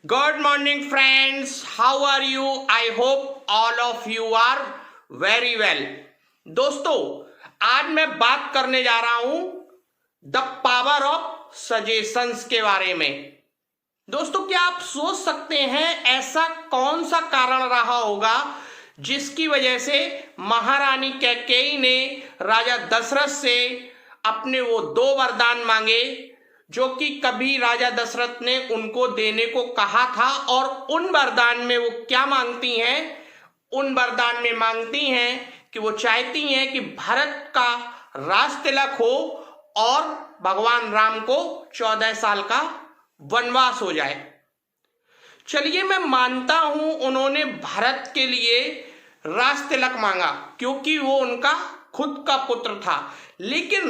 Good morning, friends. How are you? I hope all of you are very well. दोस्तों, आज मैं बात करने जा रहा हूं द पावर ऑफ सजेशंस के बारे में। दोस्तों, क्या आप सोच सकते हैं ऐसा कौन सा कारण रहा होगा जिसकी वजह से महारानी कैकेयी ने राजा दशरथ से अपने वो 2 वरदान मांगे जो कि कभी राजा दशरथ ने उनको देने को कहा था। और उन वरदान में वो क्या मांगती हैं? उन वरदान में मांगती हैं कि वो चाहती हैं कि भारत का राज तिलक हो और भगवान राम को 14 साल का वनवास हो जाए। चलिए, मैं मानता हूं उन्होंने भारत के लिए राज तिलक मांगा क्योंकि वो उनका खुद का पुत्र था, लेकिन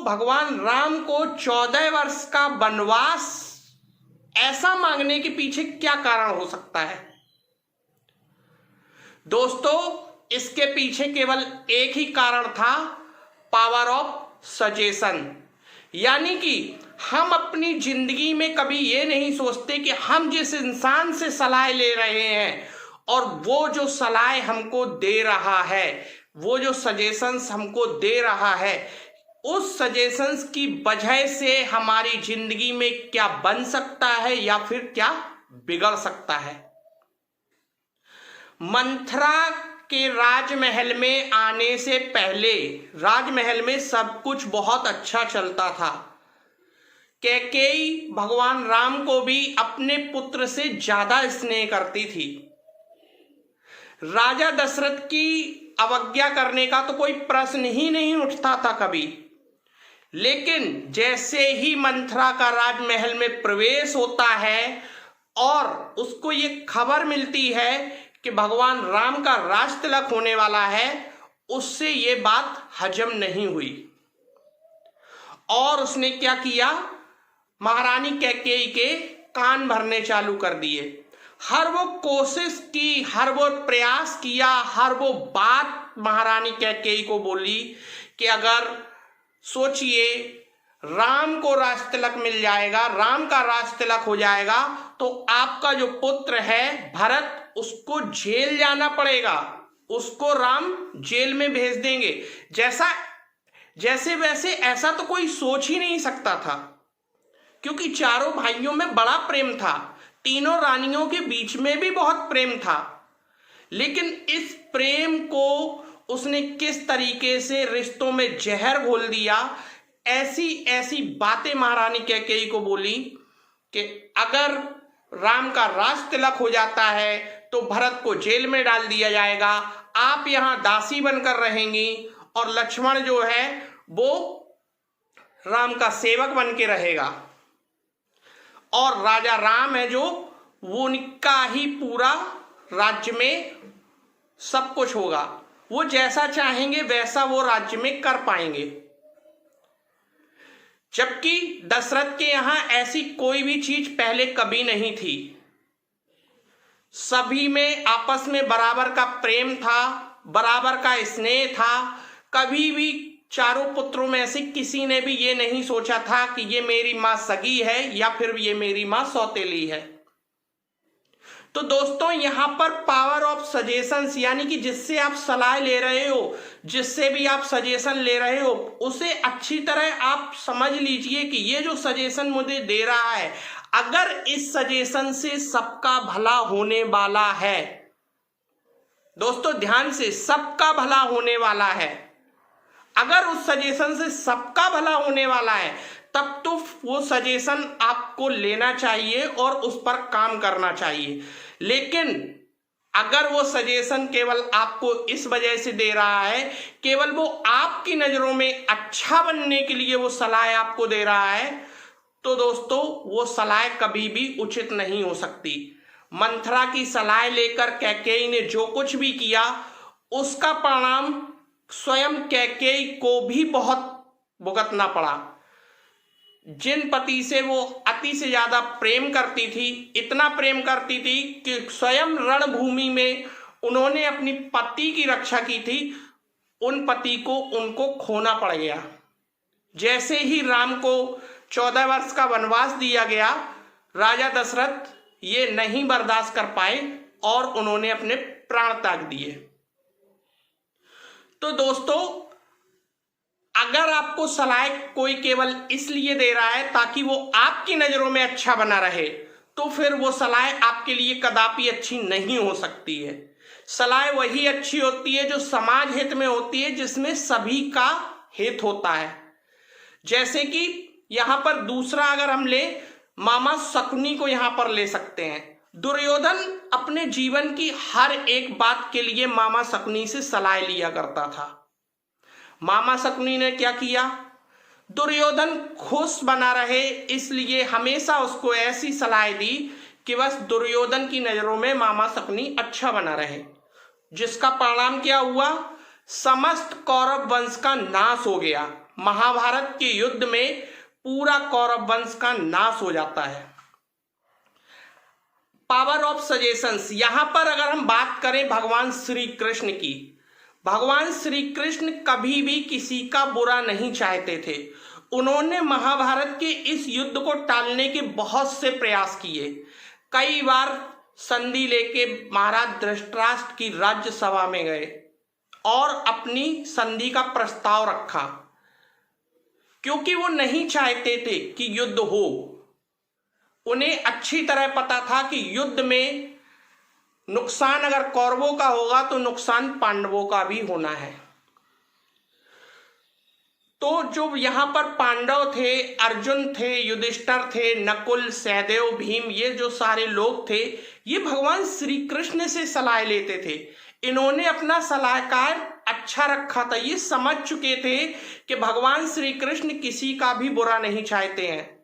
भगवान राम को 14 वर्ष का वनवास ऐसा मांगने के पीछे क्या कारण हो सकता है? दोस्तों, इसके पीछे केवल एक ही कारण था, पावर ऑफ सजेशन। यानी कि हम अपनी जिंदगी में कभी ये नहीं सोचते कि हम जिस इंसान से सलाह ले रहे हैं और वो जो सलाह हमको दे रहा है, वो जो सजेशंस हमको दे रहा है, उस सजेशंस की वजह से हमारी जिंदगी में क्या बन सकता है या फिर क्या बिगड़ सकता है। मंथरा के राजमहल में आने से पहले राजमहल में सब कुछ बहुत अच्छा चलता था। कैकेयी भगवान राम को भी अपने पुत्र से ज्यादा स्नेह करती थी। राजा दशरथ की अवज्ञा करने का तो कोई प्रश्न ही नहीं उठता था कभी। लेकिन जैसे ही मंथरा का राजमहल में प्रवेश होता है और उसको ये खबर मिलती है कि भगवान राम का राज तिलक होने वाला है, उससे ये बात हजम नहीं हुई और उसने क्या किया, महारानी कैकेयी के कान भरने चालू कर दिए। हर वो कोशिश की, हर वो प्रयास किया, हर वो बात महारानी कैकेयी को बोली कि अगर सोचिए राम को राज तिलक मिल जाएगा, राम का राज तिलक हो जाएगा, तो आपका जो पुत्र है भरत, उसको जेल जाना पड़ेगा, उसको राम जेल में भेज देंगे। जैसे वैसे ऐसा तो कोई सोच ही नहीं सकता था, क्योंकि चारों भाइयों में बड़ा प्रेम था, तीनों रानियों के बीच में भी बहुत प्रेम था। लेकिन इस प्रेम को उसने किस तरीके से रिश्तों में जहर घोल दिया। ऐसी ऐसी बातें महारानी कैकेयी को बोली कि अगर राम का राज तिलक हो जाता है तो भरत को जेल में डाल दिया जाएगा, आप यहां दासी बनकर रहेंगी और लक्ष्मण जो है वो राम का सेवक बन के रहेगा, और राजा राम है जो वो उनका ही पूरा राज्य में सब कुछ होगा, वो जैसा चाहेंगे वैसा वो राज्य में कर पाएंगे। जबकि दशरथ के यहां ऐसी कोई भी चीज पहले कभी नहीं थी। सभी में आपस में बराबर का प्रेम था, बराबर का स्नेह था। कभी भी चारों पुत्रों में से किसी ने भी ये नहीं सोचा था कि ये मेरी मां सगी है या फिर ये मेरी मां सौतेली है। तो दोस्तों, यहां पर पावर ऑफ सजेशंस, यानी कि जिससे आप सलाह ले रहे हो, जिससे भी आप सजेशन ले रहे हो, उसे अच्छी तरह आप समझ लीजिए कि ये जो सजेशन मुझे दे रहा है, अगर इस सजेशन से सबका भला होने वाला है, दोस्तों ध्यान से, सबका भला होने वाला है, अगर उस सजेशन से सबका भला होने वाला है, तब तो वो सजेशन आपको लेना चाहिए और उस पर काम करना चाहिए। लेकिन अगर वो सजेशन केवल आपको इस वजह से दे रहा है, केवल वो आपकी नजरों में अच्छा बनने के लिए वो सलाह आपको दे रहा है, तो दोस्तों वो सलाह कभी भी उचित नहीं हो सकती। मंथरा की सलाह लेकर कैकेयी ने जो कुछ भी किया, उसका परिणाम स्वयं कैकेयी को भी बहुत भुगतना पड़ा। जिन पति से वो अति से ज्यादा प्रेम करती थी, इतना प्रेम करती थी कि स्वयं रणभूमि में उन्होंने अपनी पति की रक्षा की थी, उन पति को उनको खोना पड़ गया। जैसे ही राम को 14 वर्ष का वनवास दिया गया, राजा दशरथ ये नहीं बर्दाश्त कर पाए और उन्होंने अपने प्राण त्याग दिए। तो दोस्तों, अगर आपको सलाह कोई केवल इसलिए दे रहा है ताकि वो आपकी नजरों में अच्छा बना रहे, तो फिर वो सलाह आपके लिए कदापि अच्छी नहीं हो सकती है। सलाह वही अच्छी होती है जो समाज हित में होती है, जिसमें सभी का हित होता है। जैसे कि यहां पर दूसरा अगर हम ले, मामा शकुनी को यहां पर ले सकते हैं। दुर्योधन अपने जीवन की हर एक बात के लिए मामा शकुनी से सलाह लिया करता था। मामा शकुनी ने क्या किया? दुर्योधन खुश बना रहे इसलिए हमेशा उसको ऐसी सलाह दी कि बस दुर्योधन की नजरों में मामा शकुनी अच्छा बना रहे, जिसका परिणाम क्या हुआ? समस्त कौरव वंश का नाश हो गया। महाभारत के युद्ध में पूरा कौरव वंश का नाश हो जाता है। पावर ऑफ सजेशंस, यहां पर अगर हम बात करें भगवान श्री कृष्ण की, भगवान श्री कृष्ण कभी भी किसी का बुरा नहीं चाहते थे। उन्होंने महाभारत के इस युद्ध को टालने के बहुत से प्रयास किए। कई बार संधि लेके महाराज धृतराष्ट्र की राज्यसभा में गए और अपनी संधि का प्रस्ताव रखा, क्योंकि वो नहीं चाहते थे कि युद्ध हो। उन्हें अच्छी तरह पता था कि युद्ध में नुकसान अगर कौरवों का होगा तो नुकसान पांडवों का भी होना है। तो जो यहां पर पांडव थे, अर्जुन थे, युधिष्ठिर थे, नकुल, सहदेव, भीम, ये जो सारे लोग थे, ये भगवान श्री कृष्ण से सलाह लेते थे। इन्होंने अपना सलाहकार अच्छा रखा था। ये समझ चुके थे कि भगवान श्री कृष्ण किसी का भी बुरा नहीं चाहते हैं।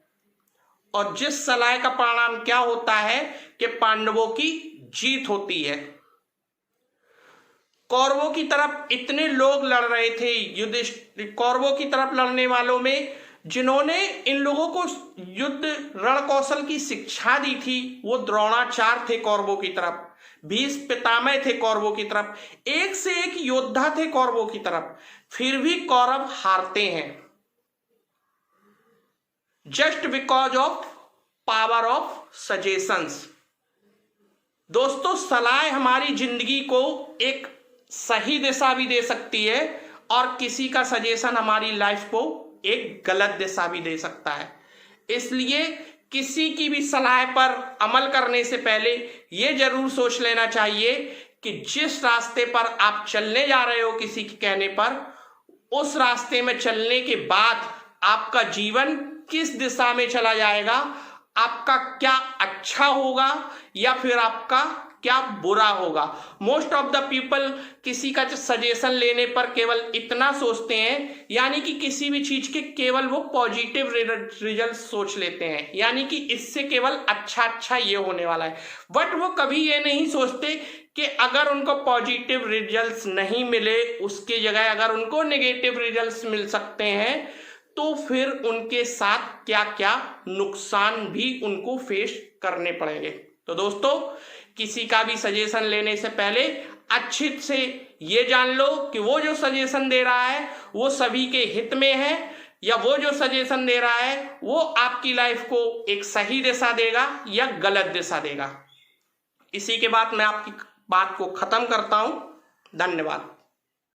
और जिस सलाह का परिणाम क्या होता है कि पांडवों की जीत होती है। कौरवों की तरफ इतने लोग लड़ रहे थे, कौरवों की तरफ लड़ने वालों में जिन्होंने इन लोगों को युद्ध रण कौशल की शिक्षा दी थी, वो द्रोणाचार्य थे कौरवों की तरफ, भीष्म पितामह थे कौरवों की तरफ, एक से एक योद्धा थे कौरवों की तरफ। फिर भी कौरव हारते हैं, just because of power of suggestions. दोस्तों, सलाह हमारी जिंदगी को एक सही दिशा भी दे सकती है और किसी का सजेशन हमारी लाइफ को एक गलत दिशा भी दे सकता है। इसलिए किसी की भी सलाह पर अमल करने से पहले यह जरूर सोच लेना चाहिए कि जिस रास्ते पर आप चलने जा रहे हो किसी के कहने पर, उस रास्ते में चलने के बाद आपका जीवन किस दिशा में चला जाएगा, आपका क्या अच्छा होगा या फिर आपका क्या बुरा होगा। मोस्ट ऑफ द पीपल किसी का सजेशन लेने पर केवल इतना सोचते हैं, यानी कि किसी भी चीज के केवल वो पॉजिटिव रिजल्ट सोच लेते हैं, यानी कि इससे केवल अच्छा ये होने वाला है। बट वो कभी ये नहीं सोचते कि अगर उनको पॉजिटिव रिजल्ट्स नहीं मिले, उसके जगह अगर उनको नेगेटिव रिजल्ट्स मिल सकते हैं, तो फिर उनके साथ क्या क्या नुकसान भी उनको फेस करने पड़ेंगे। तो दोस्तों, किसी का भी सजेशन लेने से पहले अच्छे से ये जान लो कि वो जो सजेशन दे रहा है वो सभी के हित में है, या वो जो सजेशन दे रहा है वो आपकी लाइफ को एक सही दिशा देगा या गलत दिशा देगा। इसी के बाद मैं आपकी बात को खत्म करता हूं। धन्यवाद।